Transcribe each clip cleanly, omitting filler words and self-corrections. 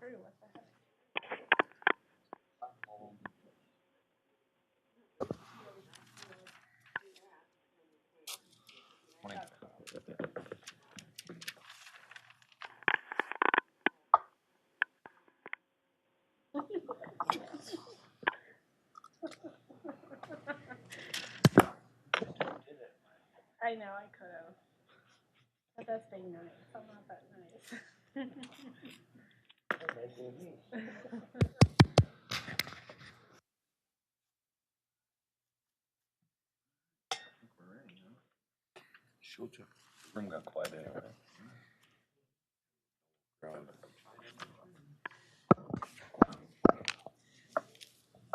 through. What the heck? I know I could have, but that's being nice. I'm not that nice. Room got quiet anyway.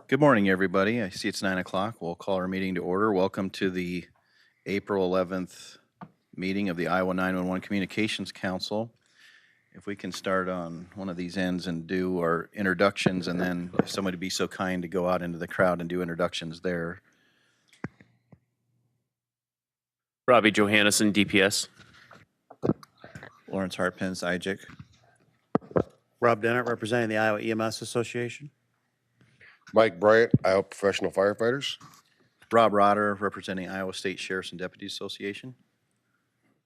Good morning, everybody. I see it's 9 o'clock. We'll call our meeting to order. Welcome to the April 11th meeting of the Iowa 911 Communications Council. If we can start on one of these ends and do our introductions, and then if somebody be so kind to go out into the crowd and do introductions there. Robbie Johannesson, DPS. Lawrence Hartpence, IJIC. Rob Dennett, representing the Iowa EMS Association. Mike Bryant, Iowa Professional Firefighters. Rob Rotter, representing Iowa State Sheriffs and Deputies Association.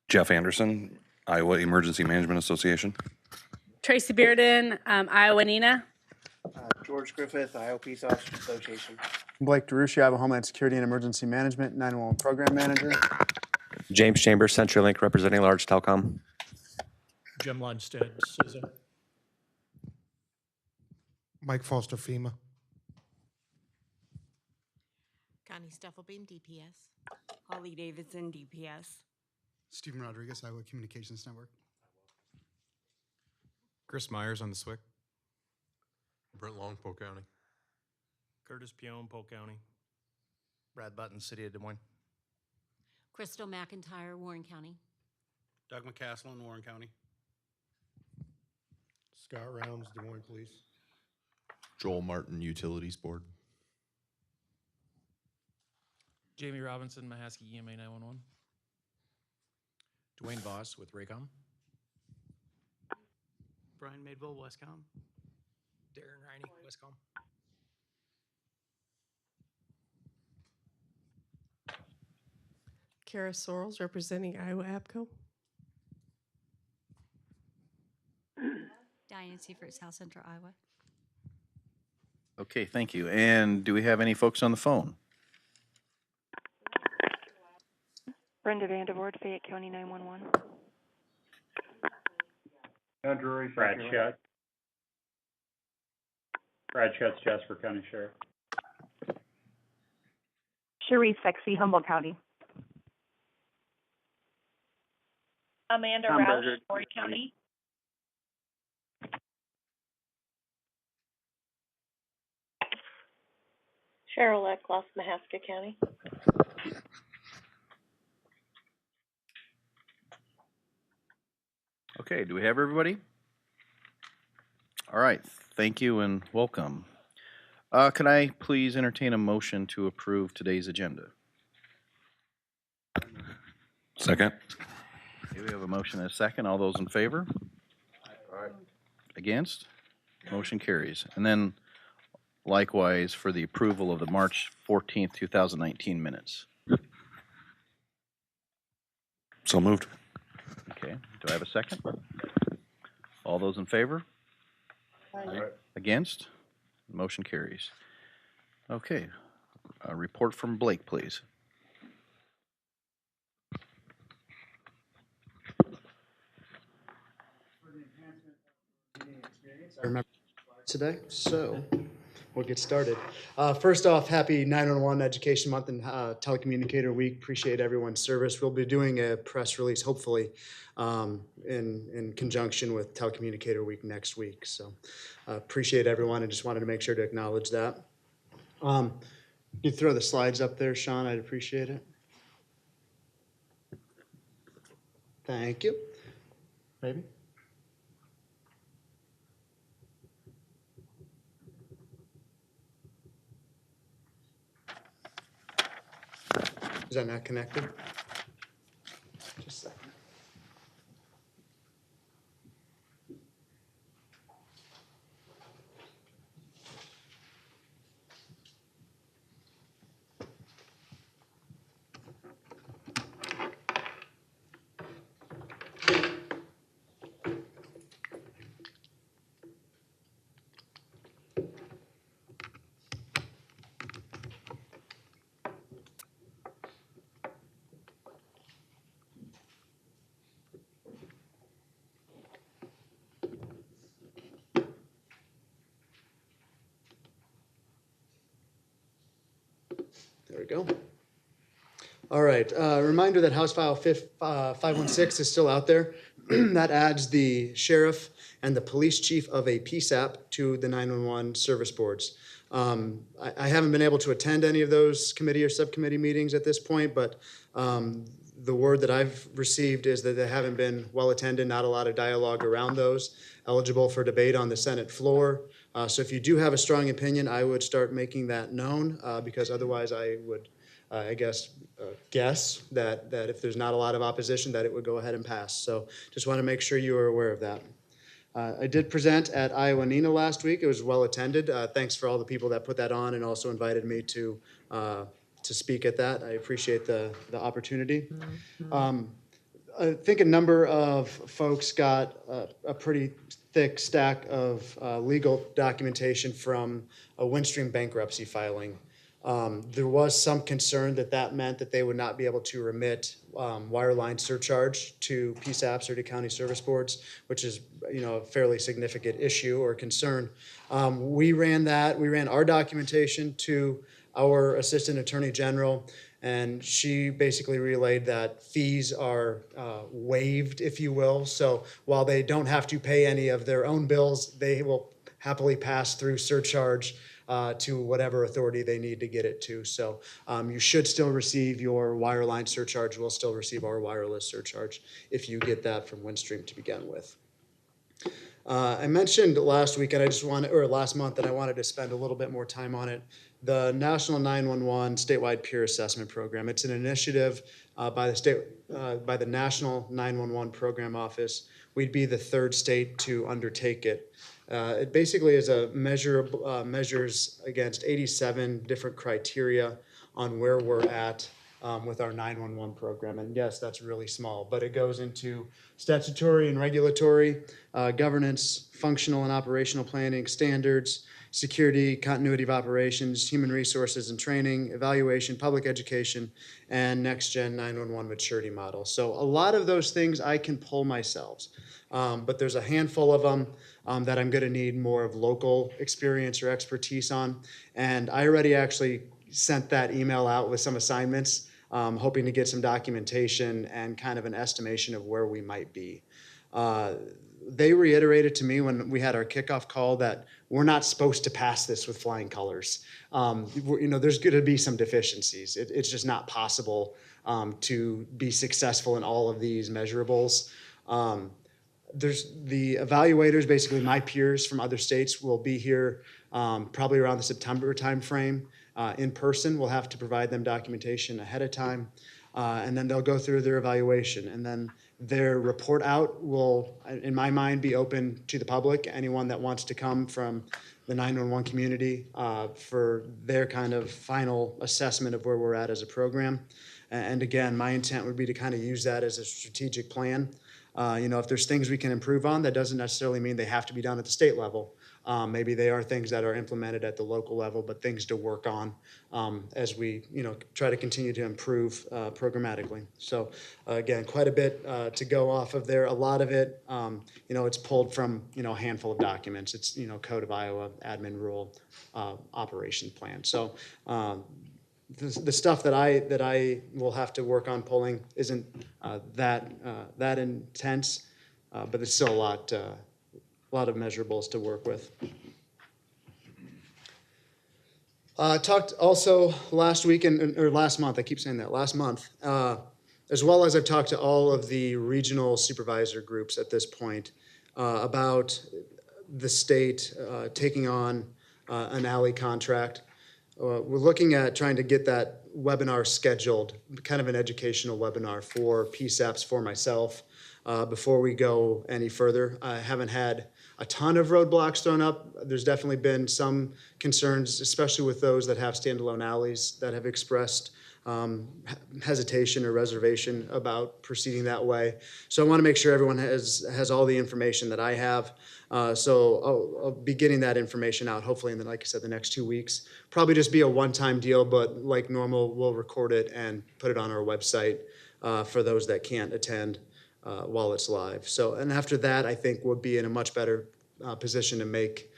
Jeff Anderson, Iowa Emergency Management Association. Tracy Bearden, Iowa NINA. George Griffith, Iowa Peace Officers Association. Blake DeRushi, Iowa Homeland Security and Emergency Management, 911 Program Manager. James Chambers, CenturyLink, representing Large Telecom. Jim Lundstedt, CISA. Mike Foster, FEMA. Connie Stuffelbeam, DPS. Holly Davidson, DPS. Stephen Rodriguez, Iowa Communications Network. Chris Myers on the SWIC. Brent Long, Polk County. Curtis Pion, Polk County. Brad Button, City of Des Moines. Crystal McIntyre, Warren County. Doug McCaslin, Warren County. Scott Rounds, Des Moines Police. Joel Martin, Utilities Board. Jamie Robinson, Mahaski EMA 911. Dwayne Voss with Raycom. Brian Madeville, Westcom. Darren Riney, Westcom. Kara Sorrells, representing Iowa APCO. Diane Seifert, South Central Iowa. Okay, thank you. And do we have any folks on the phone? Brenda Vandervoort, Fayette County 911. Brad Schutz. Brad Schutz, Jasper County Sheriff. Cherise Sexy, Humboldt County. Amanda Tom Roush, Berger. Horry County. Cheryl Eckloff, Mahaska County. Okay, do we have everybody? All right, thank you and welcome. Could I please entertain a motion to approve today's agenda? Second. Okay, we have a motion and a second. All those in favor? Against? Motion carries. And then likewise for the approval of the March 14th, 2019 minutes. So moved. Okay, do I have a second? All those in favor? Against? Motion carries. Okay, a report from Blake, please. I remember today, so we'll get started. First off, happy 911 Education Month and Telecommunicator Week. Appreciate everyone's service. We'll be doing a press release, hopefully, in conjunction with Telecommunicator Week next week. So appreciate everyone and just wanted to make sure to acknowledge that. You throw the slides up there, Sean, I'd appreciate it. Thank you. Maybe. Is that not connected? Just a second. There we go. All right, reminder that House File 516 is still out there. That adds the sheriff and the police chief of a PSAP to the 911 service boards. I haven't been able to attend any of those committee or subcommittee meetings at this point, but the word that I've received is that they haven't been well attended, not a lot of dialogue around those, eligible for debate on the Senate floor. So if you do have a strong opinion, I would start making that known, because otherwise I would, guess that if there's not a lot of opposition, that it would go ahead and pass. So just want to make sure you are aware of that. I did present at Iowa NENA last week. It was well attended. Thanks for all the people that put that on and also invited me to speak at that. I appreciate the opportunity. I think a number of folks got a pretty thick stack of legal documentation from a Windstream bankruptcy filing. There was some concern that that meant that they would not be able to remit wireline surcharge to PSAPs or to county service boards, which is a fairly significant issue or concern. We ran our documentation to our Assistant Attorney General, and she basically relayed that fees are waived, if you will. So while they don't have to pay any of their own bills, they will happily pass through surcharge to whatever authority they need to get it to. So you should still receive your wireline surcharge. We'll still receive our wireless surcharge if you get that from Windstream to begin with. I mentioned last week, and last month, that I wanted to spend a little bit more time on it. The National 911 Statewide Peer Assessment Program. It's an initiative by the National 911 Program Office. We'd be the third state to undertake it. It basically is a measures against 87 different criteria on where we're at with our 911 program. And yes, that's really small, but it goes into statutory and regulatory, governance, functional and operational planning, standards, security, continuity of operations, human resources and training, evaluation, public education, and next-gen 911 maturity model. So a lot of those things I can pull myself, but there's a handful of them that I'm going to need more of local experience or expertise on. And I already actually sent that email out with some assignments, hoping to get some documentation and kind of an estimation of where we might be. They reiterated to me when we had our kickoff call that we're not supposed to pass this with flying colors. There's going to be some deficiencies. It's just not possible to be successful in all of these measurables. There's the evaluators, basically my peers from other states, will be here probably around the September timeframe in person. We'll have to provide them documentation ahead of time, and then they'll go through their evaluation, and then their report out will, in my mind, be open to the public, anyone that wants to come from the 911 community for their kind of final assessment of where we're at as a program. And again, my intent would be to kind of use that as a strategic plan. If there's things we can improve on, that doesn't necessarily mean they have to be done at the state level. Maybe they are things that are implemented at the local level, but things to work on as we, try to continue to improve programmatically. So again, quite a bit to go off of there. A lot of it, it's pulled from, a handful of documents. It's, Code of Iowa, admin rule, operation plan. So the stuff that I will have to work on pulling isn't that intense, but it's still a lot of measurables to work with. Talked also last week or last month. I keep saying that last month, as well as I've talked to all of the regional supervisor groups at this point about the state taking on an alley contract. We're looking at trying to get that webinar scheduled, kind of an educational webinar for PSAPs for myself before we go any further. I haven't had a ton of roadblocks thrown up. There's definitely been some concerns, especially with those that have standalone alleys that have expressed hesitation or reservation about proceeding that way. So I want to make sure everyone has all the information that I have. So I'll be getting that information out hopefully in like I said, the next 2 weeks. Probably just be a one-time deal, but like normal, we'll record it and put it on our website for those that can't attend while it's live. So, and after that, I think we'll be in a much better position to make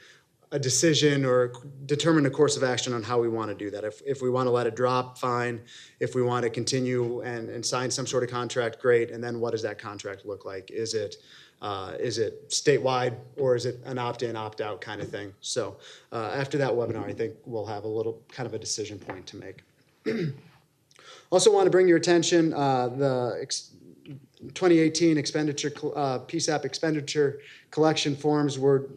a decision or determine a course of action on how we want to do that. If we want to let it drop, fine. If we want to continue and sign some sort of contract, great. And then what does that contract look like? Is it statewide, or is it an opt-in, opt-out kind of thing? So after that webinar, I think we'll have a little kind of a decision point to make. Also want to bring your attention, the 2018 expenditure, PSAP expenditure collection forms were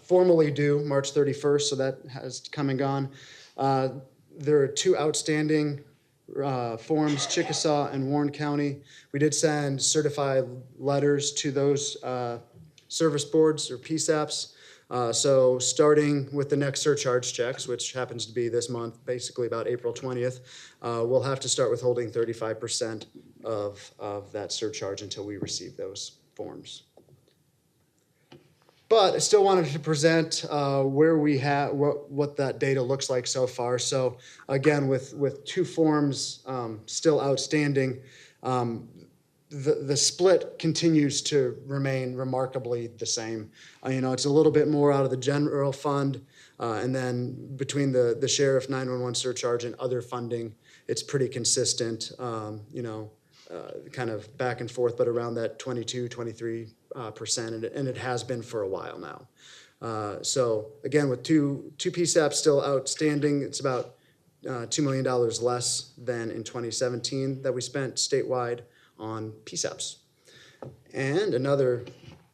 formally due March 31st, so that has come and gone. There are 2 outstanding forms, Chickasaw and Warren County. We did send certified letters to those service boards or PSAPs. So starting with the next surcharge checks, which happens to be this month, basically about April 20th, we'll have to start withholding 35% of that surcharge until we receive those forms. But I still wanted to present where we have what that data looks like so far. So again, with 2 forms still outstanding, the split continues to remain remarkably the same. It's a little bit more out of the general fund, and then between the sheriff 911 surcharge and other funding, it's pretty consistent. Kind of back and forth, but around that 23%, and it has been for a while now. So again, with two PSAPs still outstanding, it's about $2 million less than in 2017 that we spent statewide on PSAPs. And another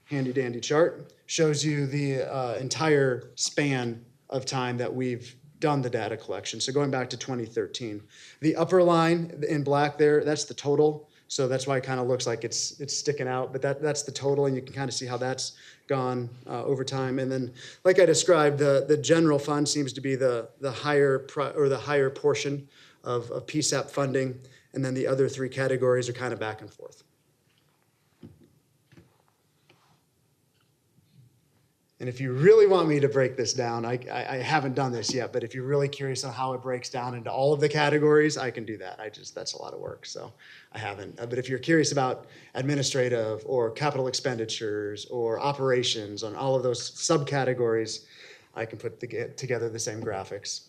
handy dandy chart shows you the entire span of time that we've done the data collection. So going back to 2013, the upper line in black there, that's the total. So that's why it kind of looks like it's sticking out, but that's the total, and you can kind of see how that's gone over time. And then, like I described, the general fund seems to be the higher portion of PSAP funding, and then the other 3 categories are kind of back and forth. And if you really want me to break this down, I haven't done this yet, but if you're really curious on how it breaks down into all of the categories, I can do that. That's a lot of work, so I haven't. But if you're curious about administrative or capital expenditures or operations on all of those subcategories, I can put together the same graphics.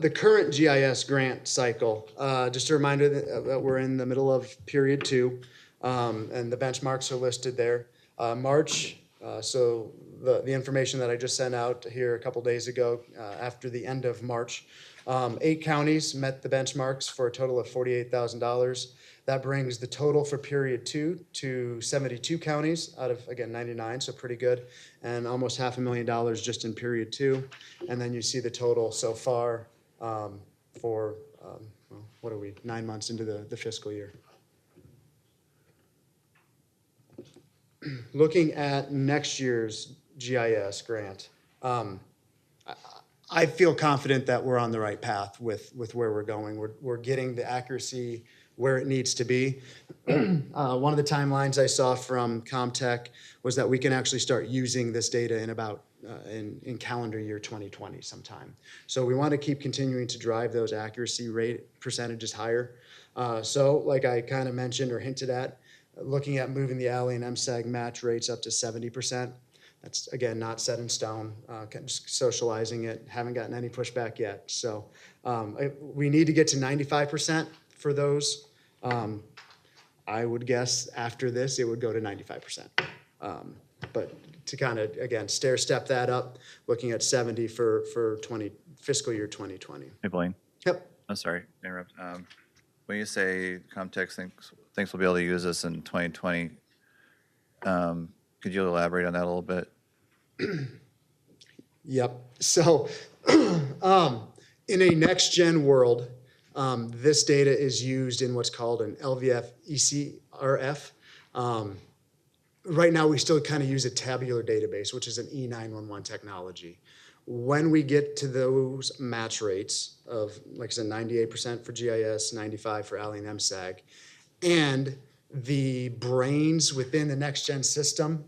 The current GIS grant cycle, just a reminder that we're in the middle of period 2, and the benchmarks are listed there. March, so the information that I just sent out here a couple days ago, after the end of March, 8 counties met the benchmarks for a total of $48,000. That brings the total for period 2 to 72 counties out of, again, 99, so pretty good, and almost $500,000 just in period 2. And then you see the total so far for, what are we, 9 months into the fiscal year. Looking at next year's GIS grant, I feel confident that we're on the right path with where we're going. We're getting the accuracy where it needs to be. One of the timelines I saw from Comtech was that we can actually start using this data in about in calendar year 2020 sometime. So we want to keep continuing to drive those accuracy rate percentages higher. So like I kind of mentioned or hinted at, looking at moving the ALI and MSAG match rates up to 70%. That's, again, not set in stone, just socializing it, haven't gotten any pushback yet. So we need to get to 95% for those. I would guess after this, it would go to 95%. But to kind of, again, stair step that up, looking at 70 for fiscal year 2020. Hey, Blaine. Yep. I'm sorry to interrupt. When you say Comtech thinks we'll be able to use this in 2020, could you elaborate on that a little bit? Yep. So in a next-gen world, this data is used in what's called an LVF ECRF. Right now, we still kind of use a tabular database, which is an E911 technology. When we get to those match rates of, like I said, 98% for GIS, 95% for ALI and MSAG, and the brains within the next-gen system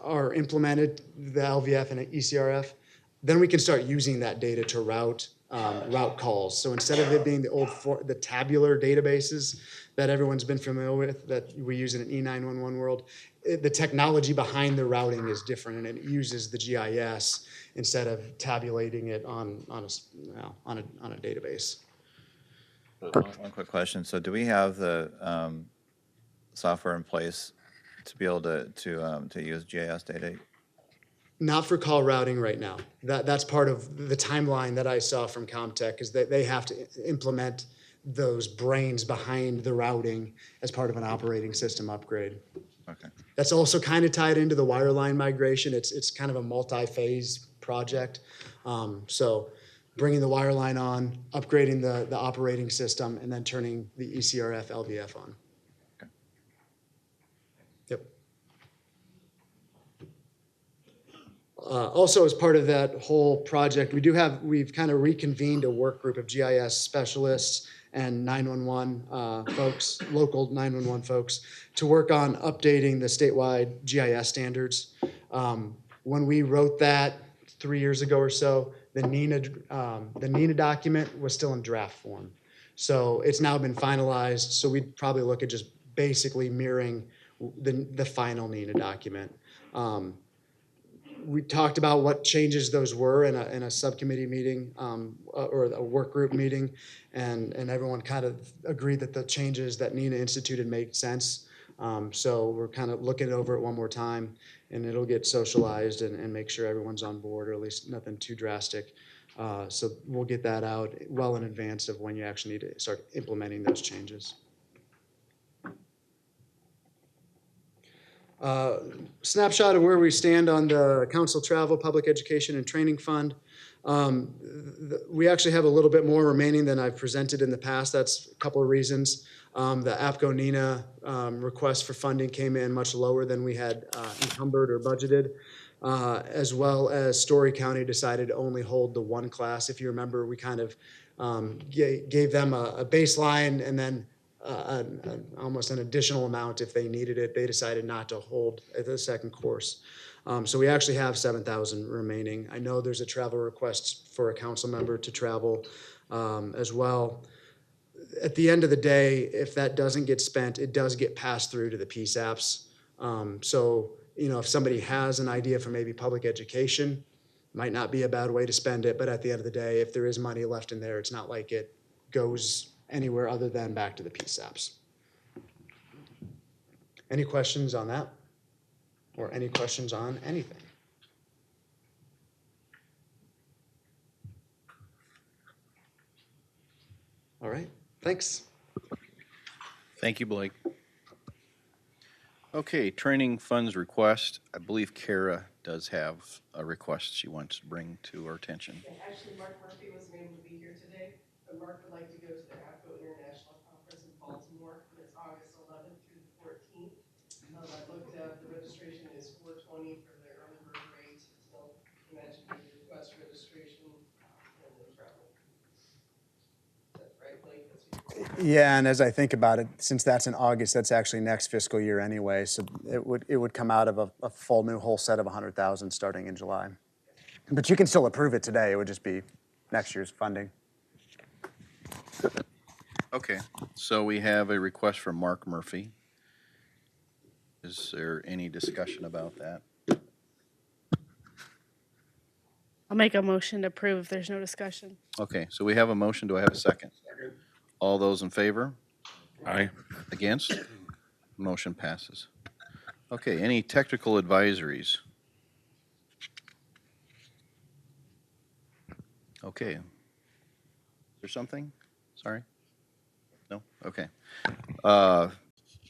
are implemented, the LVF and ECRF, then we can start using that data to route route calls. So instead of it being the tabular databases that everyone's been familiar with that we use in an E911 world, the technology behind the routing is different, and it uses the GIS instead of tabulating it on a database. One quick question. So do we have the software in place to be able to use GIS data? Not for call routing right now. That's part of the timeline that I saw from Comtech, is that they have to implement those brains behind the routing as part of an operating system upgrade. Okay. That's also kind of tied into the wireline migration. It's kind of a multi-phase project. So bringing the wireline on, upgrading the operating system, and then turning the ECRF LVF on. Okay. Yep. Also, as part of that whole project, we've kind of reconvened a work group of GIS specialists and 911 folks, local 911 folks, to work on updating the statewide GIS standards. When we wrote that 3 years ago or so, the NENA document was still in draft form. So it's now been finalized. So we'd probably look at just basically mirroring the final NENA document. We talked about what changes those were in a subcommittee meeting or a work group meeting, and everyone kind of agreed that the changes that NENA instituted made sense. So we're kind of looking over it one more time, and it'll get socialized and make sure everyone's on board, or at least nothing too drastic. So we'll get that out well in advance of when you actually need to start implementing those changes. Snapshot of where we stand on the council travel, public education, and training fund. We actually have a little bit more remaining than I've presented in the past. That's a couple of reasons. The APCO NENA request for funding came in much lower than we had encumbered or budgeted, as well as Story County decided to only hold the one class. If you remember, we kind of gave them a baseline and then almost an additional amount if they needed it. They decided not to hold the second course. So we actually have 7,000 remaining. I know there's a travel request for a council member to travel as well. At the end of the day, if that doesn't get spent, it does get passed through to the PSAPs. So, if somebody has an idea for maybe public education, might not be a bad way to spend it. But at the end of the day, if there is money left in there, it's not like it goes anywhere other than back to the PSAPs. Any questions on that? Or any questions on anything? All right, thanks. Thank you, Blake. Okay, training funds request. I believe Kara does have a request she wants to bring to our attention. Actually, Mark Murphy wasn't able to be here today, but Mark would like to go to the APCO International Conference in Baltimore. It's August 11th through the 14th. I looked at the registration is $420 for the early bird rate. So imagine you request registration and then travel. Is that right, Blake? Yeah, and as I think about it, since that's in August, that's actually next fiscal year anyway. So it would come out of a full new whole set of 100,000 starting in July. But you can still approve it today. It would just be next year's funding. Okay, so we have a request from Mark Murphy. Is there any discussion about that? I'll make a motion to approve if there's no discussion. Okay, so we have a motion. Do I have a second? Second. All those in favor? Aye. Against? Motion passes. Okay, any technical advisories? Okay. Is there something? Sorry? No? Okay.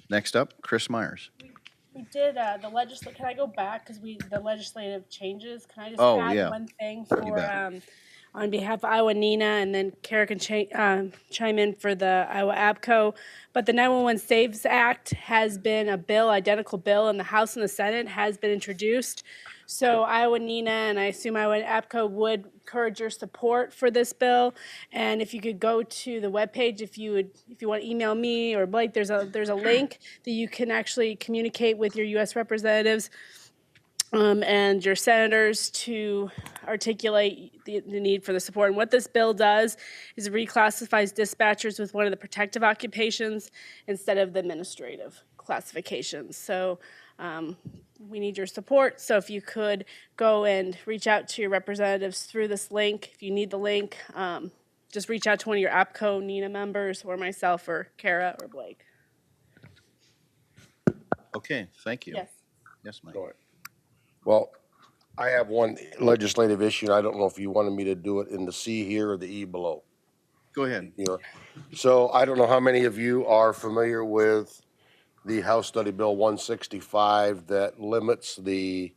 Next up, Chris Myers. We did the legislative. Can I go back because the legislative changes? Can I just add one thing for on behalf of Iowa NENA, and then Kara can chime in for the Iowa APCO. But the 911 Saves Act has been a bill, identical bill, in the House and the Senate has been introduced. So Iowa NENA and I assume Iowa APCO would encourage your support for this bill. And if you could go to the webpage, if you want to email me or Blake, there's a link that you can actually communicate with your U.S. representatives and your senators to articulate the need for the support. And what this bill does is reclassifies dispatchers with one of the protective occupations instead of the administrative classifications. So we need your support. So if you could go and reach out to your representatives through this link. If you need the link, just reach out to one of your APCO NINA members or myself or Kara or Blake. Okay, thank you. Yes. Yes, Mike. Go ahead. Well, I have one legislative issue, and I don't know if you wanted me to do it in the C here or the E below. Go ahead. You know, so I don't know how many of you are familiar with the House Study Bill 165 that limits the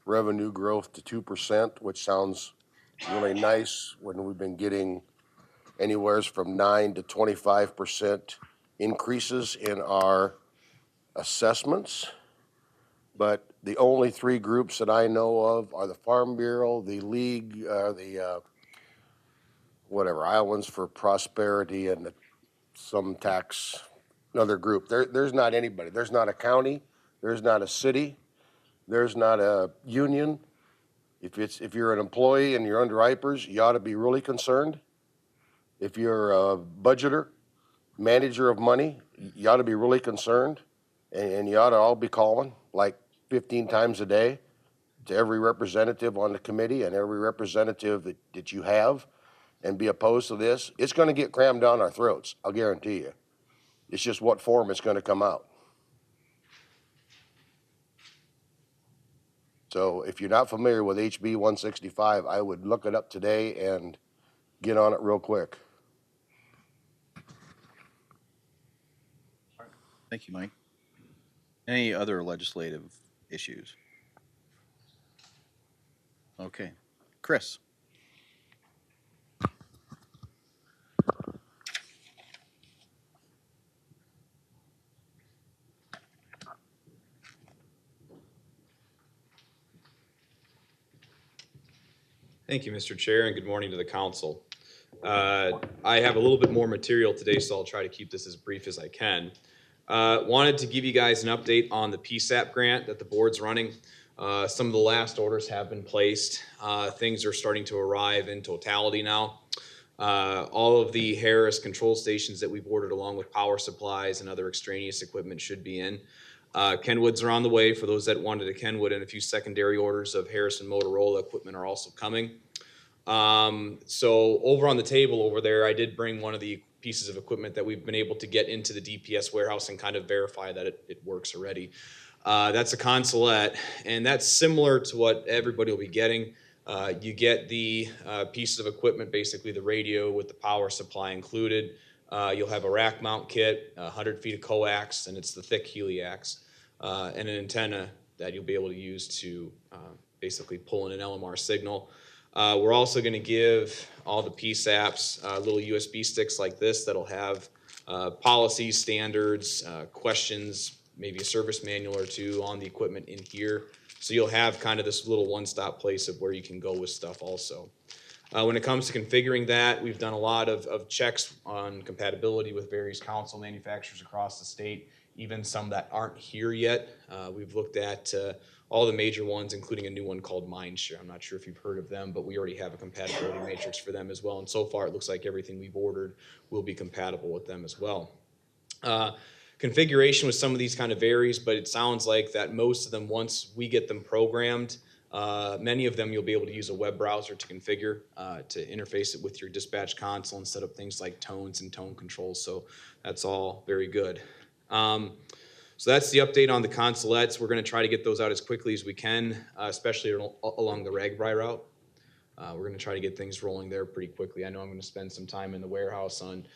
revenue growth to 2%, which sounds really nice when we've been getting anywhere from 9 to 25% increases in our assessments. But the only three groups that I know of are the Farm Bureau, the League, Iowans for Prosperity, and some tax, another group. There's not anybody. There's not a county. There's not a city. There's not a union. If you're an employee and you're under IPERS, you ought to be really concerned. If you're a budgeter, manager of money, you ought to be really concerned. And you ought to all be calling like 15 times a day to every representative on the committee and every representative that you have and be opposed to this. It's going to get crammed down our throats, I'll guarantee you. It's just what form it's going to come out. So if you're not familiar with HB 165, I would look it up today and get on it real quick. Thank you, Mike. Any other legislative issues? Okay. Chris. Thank you, Mr. Chair, and good morning to the council. I have a little bit more material today, so I'll try to keep this as brief as I can. Wanted to give you guys an update on the PSAP grant that the board's running. Some of the last orders have been placed. Things are starting to arrive in totality now. All of the Harris control stations that we've ordered along with power supplies and other extraneous equipment should be in. Kenwoods are on the way for those that wanted a Kenwood, and a few secondary orders of Harris and Motorola equipment are also coming. So over on the table over there, I did bring one of the pieces of equipment that we've been able to get into the DPS warehouse and kind of verify that it works already. That's a Consulette, and that's similar to what everybody will be getting. You get the pieces of equipment, basically the radio with the power supply included. You'll have a rack mount kit, 100 feet of coax, and it's the thick Heliax, and an antenna that you'll be able to use to basically pull in an LMR signal. We're also going to give all the PSAPs little USB sticks like this that'll have policies, standards, questions, maybe a service manual or two on the equipment in here. So you'll have kind of this little one-stop place of where you can go with stuff also. When it comes to configuring that, we've done a lot of checks on compatibility with various console manufacturers across the state, even some that aren't here yet. We've looked at all the major ones, including a new one called Mindshare. I'm not sure if you've heard of them, but we already have a compatibility matrix for them as well. And so far, it looks like everything we've ordered will be compatible with them as well. Configuration with some of these kind of varies, but it sounds like that most of them, once we get them programmed, many of them you'll be able to use a web browser to configure, to interface it with your dispatch console and set up things like tones and tone controls. So that's all very good. So that's the update on the Consulettes. We're going to try to get those out as quickly as we can, especially along the RAGBRAI route. We're going to try to get things rolling there pretty quickly. I know I'm going to spend some time in the warehouse on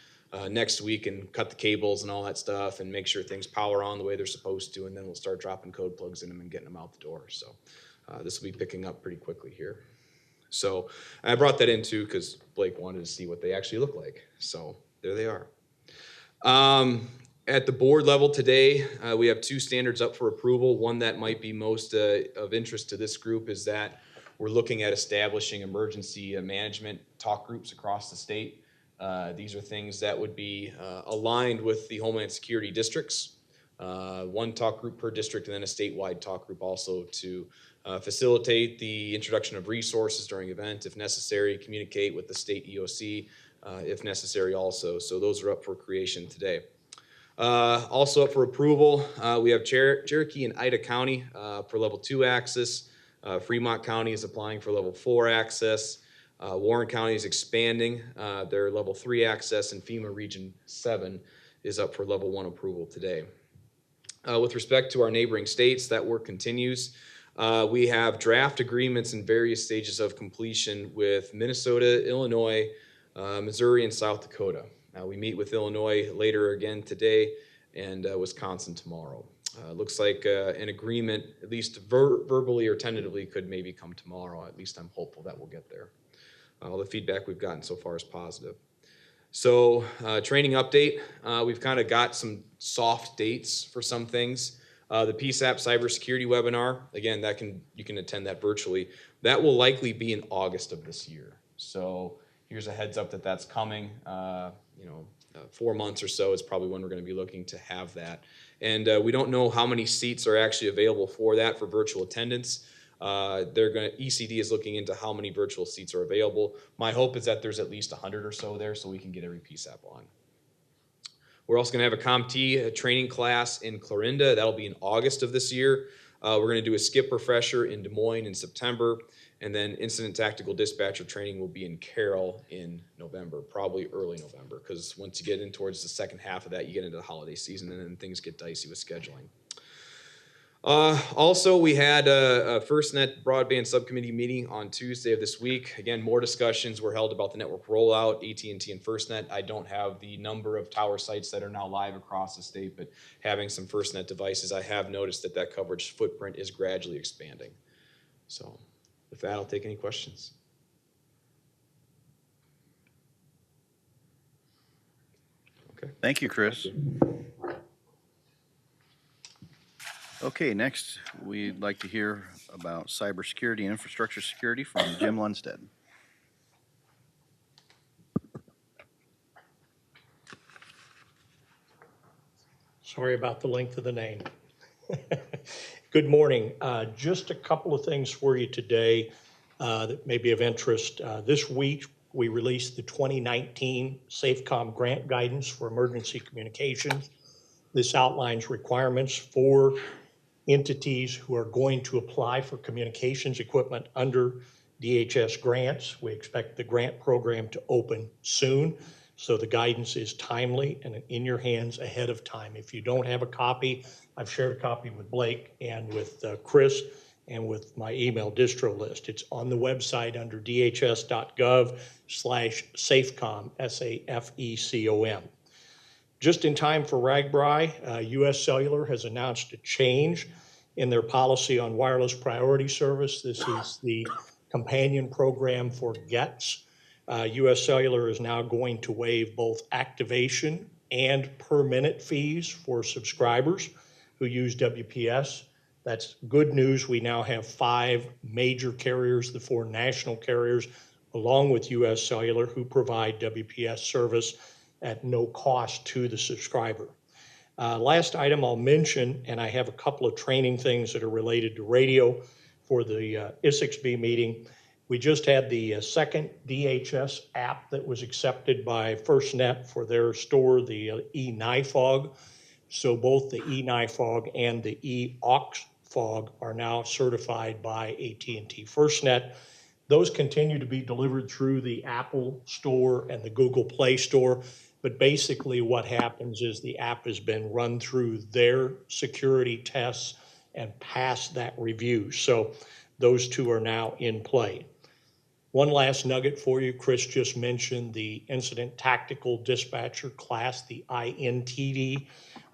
next week and cut the cables and all that stuff and make sure things power on the way they're supposed to, and then we'll start dropping code plugs in them and getting them out the door. So this will be picking up pretty quickly here. So I brought that in too because Blake wanted to see what they actually look like. So there they are. At the board level today, we have two standards up for approval. One that might be most of interest to this group is that we're looking at establishing emergency management talk groups across the state. These are things that would be aligned with the Homeland Security districts. one talk group per district, and then a statewide talk group also to facilitate the introduction of resources during event if necessary, communicate with the state EOC if necessary also. So those are up for creation today. Also up for approval, we have Cherokee and Ida County for level 2 access. Fremont County is applying for level 4 access. Warren County is expanding their level 3 access, and FEMA Region 7 is up for level 1 approval today. With respect to our neighboring states, that work continues. We have draft agreements in various stages of completion with Minnesota, Illinois, Missouri, and South Dakota. We meet with Illinois later again today, and Wisconsin tomorrow. Looks like an agreement, at least verbally or tentatively, could maybe come tomorrow. At least I'm hopeful that we'll get there. All the feedback we've gotten so far is positive. So training update, we've kind of got some soft dates for some things. The PSAP cybersecurity webinar, again, you can attend that virtually. That will likely be in August of this year. So here's a heads up that that's coming. 4 months or so is probably when we're going to be looking to have that. And we don't know how many seats are actually available for that for virtual attendance. ECD is looking into how many virtual seats are available. My hope is that there's at least 100 or so there so we can get every PSAP on. We're also going to have a CompT training class in Clarinda. That'll be in August of this year. We're going to do a skip refresher in Des Moines in September. And then incident tactical dispatcher training will be in Carroll in November, probably early November, because once you get in towards the second half of that, you get into the holiday season, and then things get dicey with scheduling. Also, we had a FirstNet broadband subcommittee meeting on Tuesday of this week. Again, more discussions were held about the network rollout, AT&T and FirstNet. I don't have the number of tower sites that are now live across the state, but having some FirstNet devices, I have noticed that coverage footprint is gradually expanding. So with that, I'll take any questions. Okay. Thank you, Chris. Okay, next, we'd like to hear about cybersecurity and infrastructure security from Jim Lundstedt. Sorry about the length of the name. Good morning. Just a couple of things for you today that may be of interest. This week, we released the 2019 SAFECOM grant guidance for emergency communications. This outlines requirements for entities who are going to apply for communications equipment under DHS grants. We expect the grant program to open soon, so the guidance is timely and in your hands ahead of time. If you don't have a copy, I've shared a copy with Blake and with Chris and with my email distro list. It's on the website under dhs.gov/SAFECOM, SAFECOM. Just in time for RAGBRAI, US Cellular has announced a change in their policy on wireless priority service. This is the companion program for GETS. US Cellular is now going to waive both activation and per minute fees for subscribers who use WPS. That's good news. We now have 5 major carriers, the 4 national carriers, along with US Cellular, who provide WPS service at no cost to the subscriber. Last item I'll mention, and I have a couple of training things that are related to radio for the ISXB meeting. We just had the second DHS app that was accepted by FirstNet for their store, the eNIFOG. So both the eNIFOG and the eAuxFog are now certified by AT&T FirstNet. Those continue to be delivered through the Apple Store and the Google Play Store. But basically what happens is the app has been run through their security tests and passed that review. So those 2 are now in play. One last nugget for you. Chris just mentioned the Incident Tactical Dispatcher class, the INTD.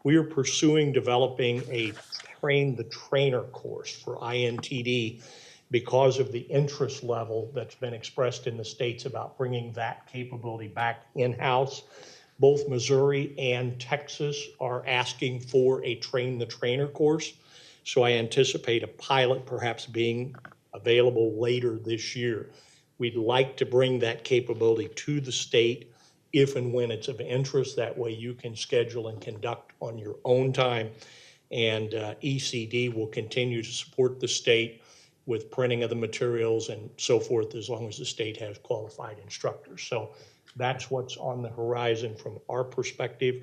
We are pursuing developing a Train the Trainer course for INTD because of the interest level that's been expressed in the states about bringing that capability back in-house. Both Missouri and Texas are asking for a Train the Trainer course. So I anticipate a pilot perhaps being available later this year. We'd like to bring that capability to the state if and when it's of interest. That way you can schedule and conduct on your own time. And ECD will continue to support the state with printing of the materials and so forth, as long as the state has qualified instructors. So that's what's on the horizon from our perspective.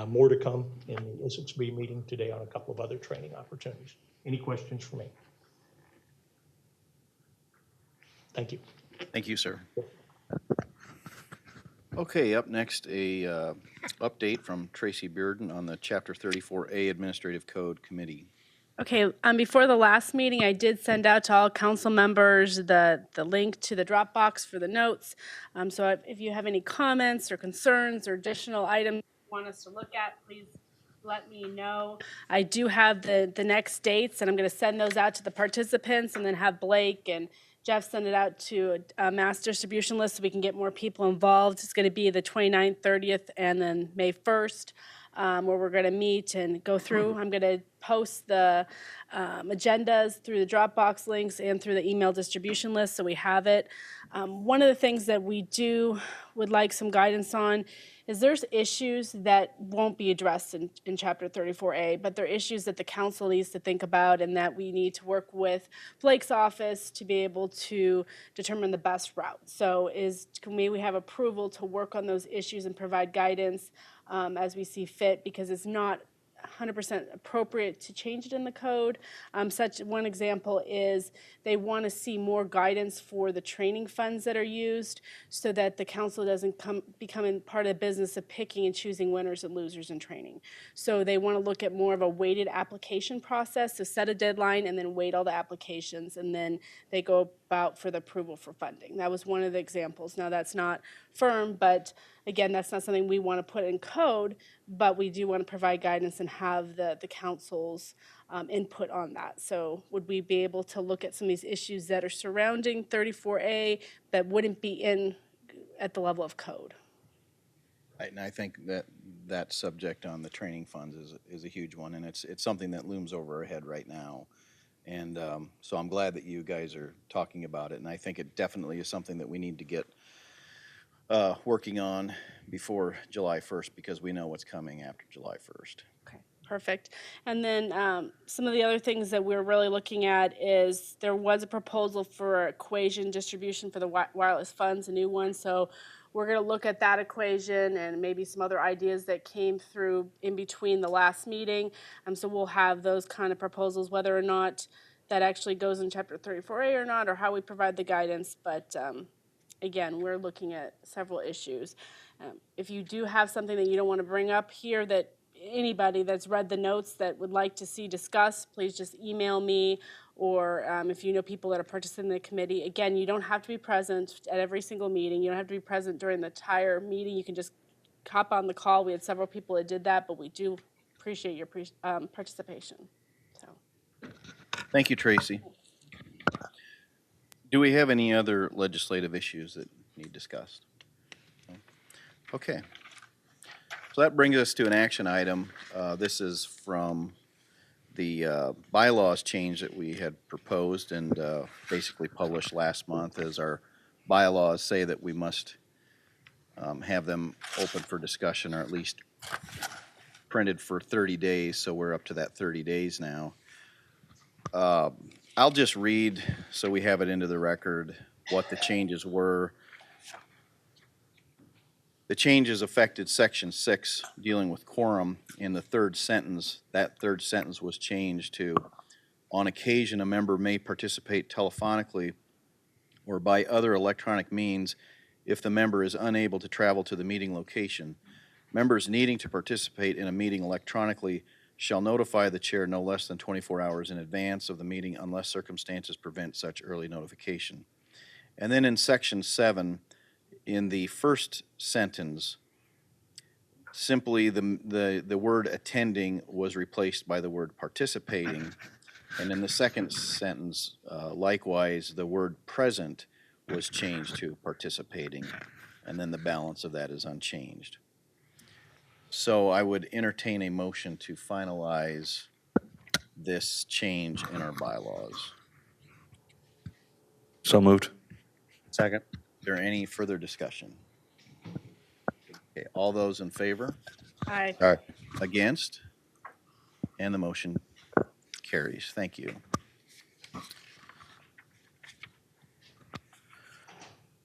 More to come in the SXB meeting today on a couple of other training opportunities. Any questions for me? Thank you. Thank you, sir. Okay, up next, a update from Tracy Bearden on the Chapter 34A Administrative Code Committee. Okay, before the last meeting, I did send out to all council members the link to the Dropbox for the notes. So if you have any comments or concerns or additional items you want us to look at, please let me know. I do have the next dates, and I'm going to send those out to the participants and then have Blake and Jeff send it out to a mass distribution list so we can get more people involved. It's going to be the 29th, 30th, and then May 1st. Where we're going to meet and go through. I'm going to post the agendas through the Dropbox links and through the email distribution list so we have it. One of the things that we would like some guidance on is there's issues that won't be addressed in Chapter 34A, but they're issues that the council needs to think about and that we need to work with Blake's office to be able to determine the best route. So can we have approval to work on those issues and provide guidance as we see fit, because it's not 100% appropriate to change it in the code. Such one example is they want to see more guidance for the training funds that are used so that the council doesn't become part of the business of picking and choosing winners and losers in training. So they want to look at more of a weighted application process, so set a deadline and then weight all the applications, and then they go about for the approval for funding. That was one of the examples. Now that's not firm, but again, that's not something we want to put in code, but we do want to provide guidance and have the council's input on that. So would we be able to look at some of these issues that are surrounding 34A that wouldn't be at the level of code? And I think that subject on the training funds is a huge one, and it's something that looms over our head right now. And so I'm glad that you guys are talking about it, and I think it definitely is something that we need to get working on before July 1st, because we know what's coming after July 1st. Okay, perfect. And then some of the other things that we're really looking at is there was a proposal for equation distribution for the wireless funds, a new one. So we're going to look at that equation and maybe some other ideas that came through in between the last meeting. So we'll have those kind of proposals, whether or not that actually goes in Chapter 34A or not, or how we provide the guidance. But again, we're looking at several issues. If you do have something that you don't want to bring up here, that anybody that's read the notes that would like to see discussed, please just email me, or if you know people that are participating in the committee. Again, you don't have to be present at every single meeting. You don't have to be present during the entire meeting. You can just hop on the call. We had several people that did that, but we do appreciate your participation. So, thank you, Tracy. Do we have any other legislative issues that need discussed? Okay. So that brings us to an action item. This is from the bylaws change that we had proposed and basically published last month, as our bylaws say that we must have them open for discussion, or at least printed for 30 days. So we're up to that 30 days now. I'll just read, so we have it into the record, what the changes were. The changes affected Section 6, dealing with quorum. In the third sentence, that third sentence was changed to, on occasion, a member may participate telephonically or by other electronic means if the member is unable to travel to the meeting location. Members needing to participate in a meeting electronically shall notify the chair no less than 24 hours in advance of the meeting unless circumstances prevent such early notification. And then in Section 7, in the first sentence, simply the word attending was replaced by the word participating. And in the second sentence, likewise, the word present was changed to participating. And then the balance of that is unchanged. So I would entertain a motion to finalize this change in our bylaws. So moved. Second. Is there any further discussion? Okay, all those in favor? Aye. All right. Against? And the motion carries. Thank you.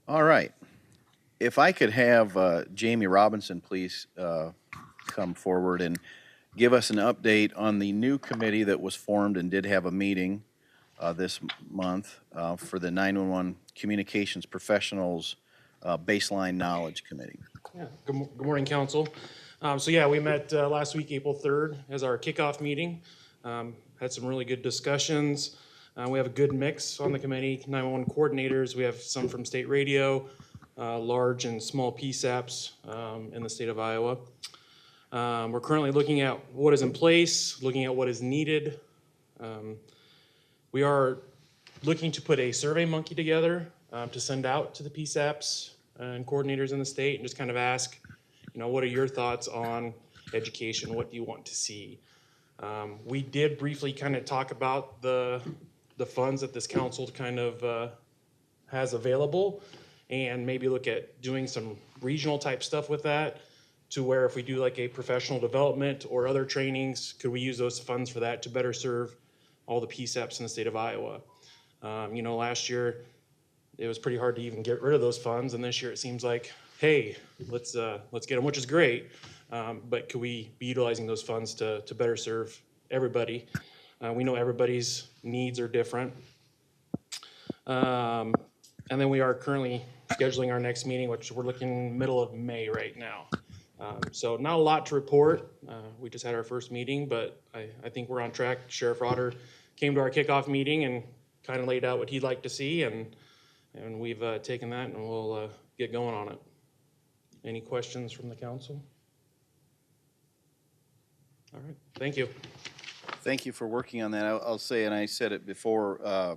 All right. If I could have Jamie Robinson, please come forward and give us an update on the new committee that was formed and did have a meeting this month for the 911 Communications Professionals Baseline Knowledge Committee. Yeah. Good morning, council. So yeah, we met last week, April 3rd, as our kickoff meeting. Had some really good discussions. We have a good mix on the committee, 911 coordinators. We have some from state radio, large and small PSAPs in the state of Iowa. We're currently looking at what is in place, looking at what is needed. We are looking to put a survey monkey together to send out to the PSAPs and coordinators in the state and just kind of ask, what are your thoughts on education? What do you want to see? We did briefly kind of talk about the funds that this council kind of has available and maybe look at doing some regional type stuff with that to where if we do like a professional development or other trainings, could we use those funds for that to better serve all the PSAPs in the state of Iowa? Last year it was pretty hard to even get rid of those funds, and this year it seems like, hey, let's get them, which is great. But could we be utilizing those funds to better serve everybody? We know everybody's needs are different. And then we are currently scheduling our next meeting, which we're looking middle of May right now. So not a lot to report. We just had our first meeting, but I think we're on track. Sheriff Rotter came to our kickoff meeting and kind of laid out what he'd like to see, and we've taken that and we'll get going on it. Any questions from the council? All right, thank you. Thank you for working on that. I'll say, and I said it before,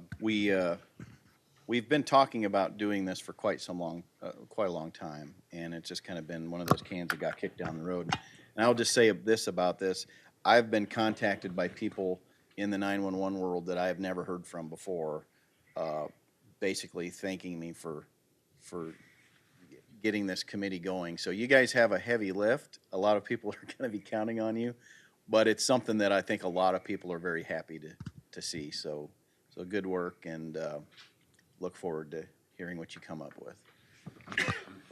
we've been talking about doing this for quite a long time, and it's just kind of been one of those cans that got kicked down the road. And I'll just say this about this. I've been contacted by people in the 911 world that I have never heard from before, basically thanking me for getting this committee going. So you guys have a heavy lift. A lot of people are going to be counting on you, but it's something that I think a lot of people are very happy to see. So good work, and look forward to hearing what you come up with.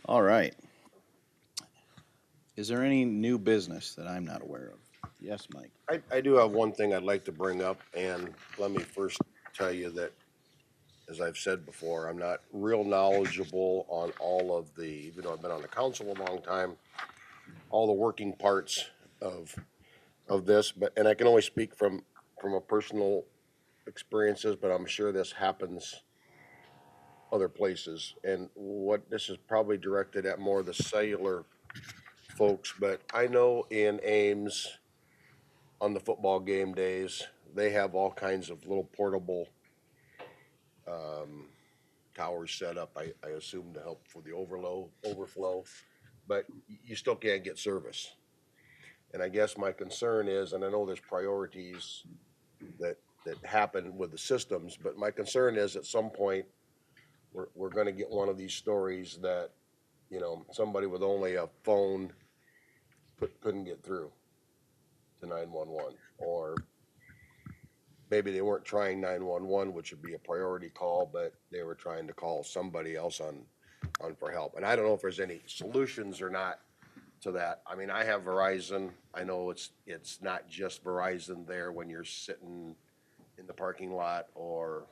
All right. Is there any new business that I'm not aware of? Yes, Mike. I do have one thing I'd like to bring up, and let me first tell you that, as I've said before, I'm not real knowledgeable on all of the, even though I've been on the council a long time, all the working parts of this, and I can only speak from a personal experiences, but I'm sure this happens other places. And what this is probably directed at more the cellular folks, but I know in Ames on the football game days, they have all kinds of little portable towers set up, I assume, to help for the overflow, but you still can't get service. And I guess my concern is, and I know there's priorities that happen with the systems, but my concern is at some point we're going to get one of these stories that, somebody with only a phone couldn't get through to 911, or maybe they weren't trying 911, which would be a priority call, but they were trying to call somebody else on for help. And I don't know if there's any solutions or not to that. I mean, I have Verizon. I know it's not just Verizon there when you're sitting in the parking lot, or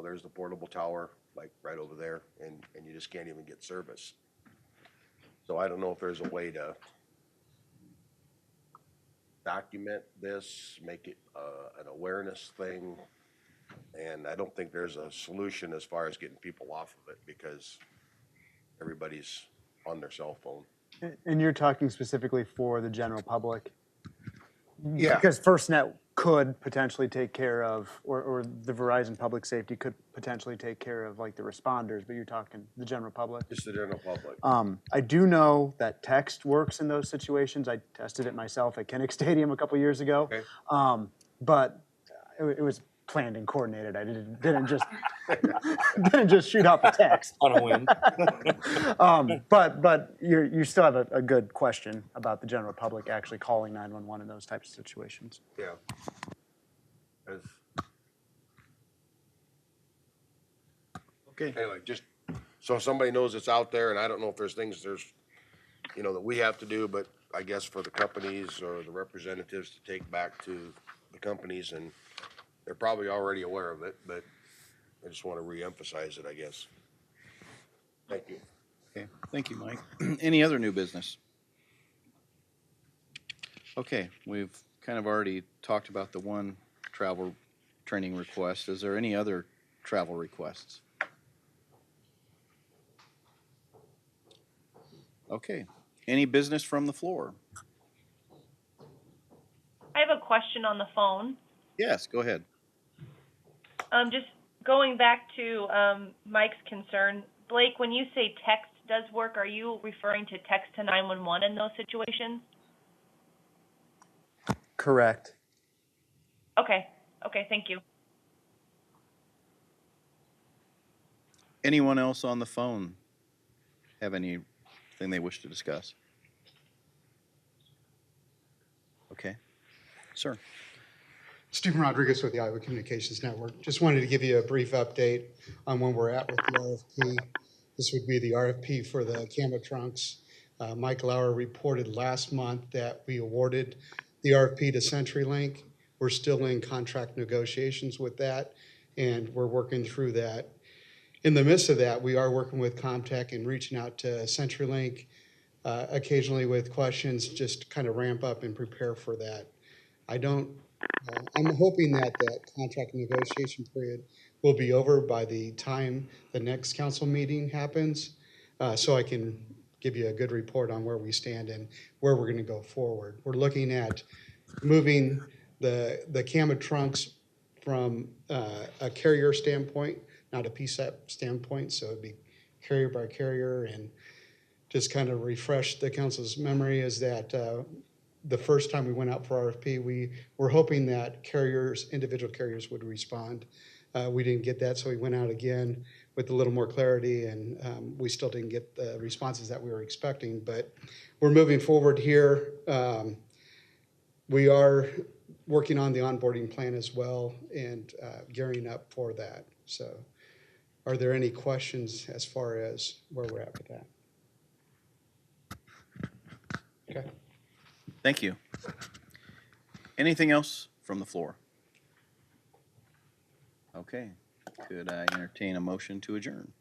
there's the portable tower like right over there, and you just can't even get service. So I don't know if there's a way to document this, make it an awareness thing, and I don't think there's a solution as far as getting people off of it, because everybody's on their cell phone. And you're talking specifically for the general public? Yeah. Because FirstNet could potentially take care of, or the Verizon Public Safety could potentially take care of like the responders, but you're talking the general public? Just the general public. I do know that text works in those situations. I tested it myself at Kinnick Stadium a couple years ago. Okay. But it was planned and coordinated. I didn't just didn't just shoot out the text On a whim. But you still have a good question about the general public actually calling 911 in those types of situations. Yeah. Okay. Anyway, just so somebody knows it's out there, and I don't know if there's things that we have to do, but I guess for the companies or the representatives to take back to the companies, and they're probably already aware of it, but I just want to reemphasize it, I guess. Thank you. Okay, thank you, Mike. Any other new business? Okay, we've kind of already talked about the one travel training request. Is there any other travel requests? Okay, any business from the floor? I have a question on the phone. Yes, go ahead. Just going back to Mike's concern, Blake, when you say text does work, are you referring to text to 911 in those situations? Correct. Okay, thank you. Anyone else on the phone have anything they wish to discuss? Okay, sir. Stephen Rodriguez with the Iowa Communications Network. Just wanted to give you a brief update on where we're at with the RFP. This would be the RFP for the camera trunks. Mike Lauer reported last month that we awarded the RFP to CenturyLink. We're still in contract negotiations with that, and we're working through that. In the midst of that, we are working with Comtech and reaching out to CenturyLink occasionally with questions, just to kind of ramp up and prepare for that. I'm hoping that contract negotiation period will be over by the time the next council meeting happens, so I can give you a good report on where we stand and where we're going to go forward. We're looking at moving the camera trunks from a carrier standpoint, not a PSAP standpoint, so it'd be carrier by carrier, and just kind of refresh the council's memory is that the first time we went out for RFP, we were hoping that individual carriers would respond. We didn't get that, so we went out again with a little more clarity, and we still didn't get the responses that we were expecting, but we're moving forward here. We are working on the onboarding plan as well and gearing up for that. So are there any questions as far as where we're at with that? Okay. Thank you. Anything else from the floor? Okay, could I entertain a motion to adjourn?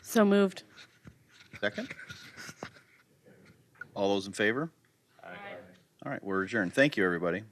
So moved. Second? All those in favor? Aye. All right, we're adjourned. Thank you, everybody.